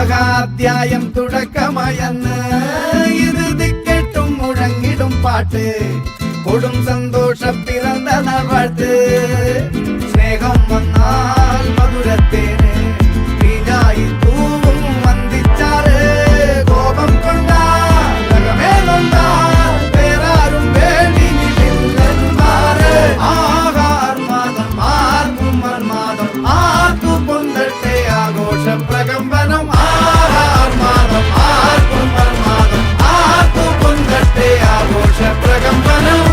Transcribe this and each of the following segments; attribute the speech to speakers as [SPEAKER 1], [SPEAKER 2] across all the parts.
[SPEAKER 1] അധ്യായം തുടക്കമായെന്ന് ഇറുതി കേട്ടും മുഴങ്ങിടും പാട്ട് കൊടും സന്തോഷം പിറന്ന നാൾ വാഴ്ത്ത് സ്നേഹം വന്നാൽ മധുരത്തേന് വീഞ്ഞായി തൂവും വന്ദിച്ചാറ് കോപം കൊണ്ടാൽ വേറാരും വേണ്ടിമാറ് ആഹാർമാദം ആർക്കും മർമാദം ആർക്കു പൊന്തട്ടെ ആഘോഷ പ്രകമ്പനം ആഹാർമാദം ആർക്കും മർമാദം ആർക്കു പൊന്തട്ടെ ആഘോഷ പ്രകമ്പനം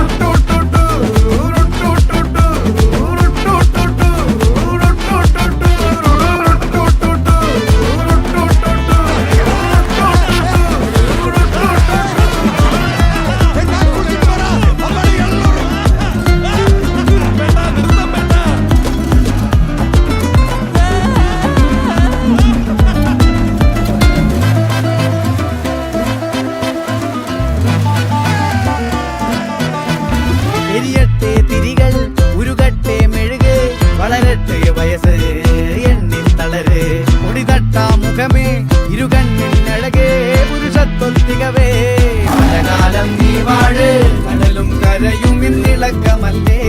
[SPEAKER 1] എരിയട്ടെ തിരികൾ ഉരുകട്ടെ മെഴുക് വളരട്ടെ വയസ്സ് എണ്ണിൽ തളര് മുടിതട്ടാ മുഖമേ ഇരുകണ്ണിനഴകേ പുരുഷത്വത്തികവേ പലകാലം നീ വാഴ് കടലും കരയും ഇന്നിളക്കമല്ലേ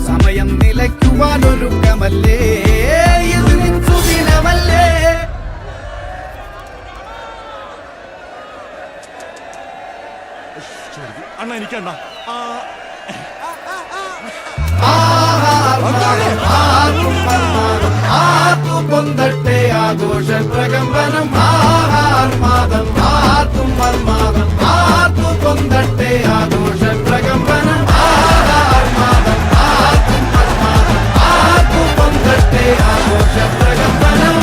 [SPEAKER 1] സമയം നിലയ്ക്കുവാനൊരുക്കമല്ലേ ഇത് നിൻസുദിനമല്ലേ
[SPEAKER 2] അണ്ണ എനിക്കണ്ണ
[SPEAKER 1] പൊന്തട്ടെ ആഘോഷ പ്രകമ്പനം ആഹാർമാദം ആർക്കും മർമാദം ആർക്കു പൊന്തട്ടെ ആഘോഷ പ്രകമ്പനം ആഹാർമാദം ആർക്കും മർമാദം ആർക്കു പൊന്തട്ടെ ആഘോഷ പ്രകമ്പനം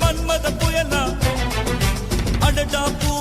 [SPEAKER 3] மன்மத புயலா அடடா பூ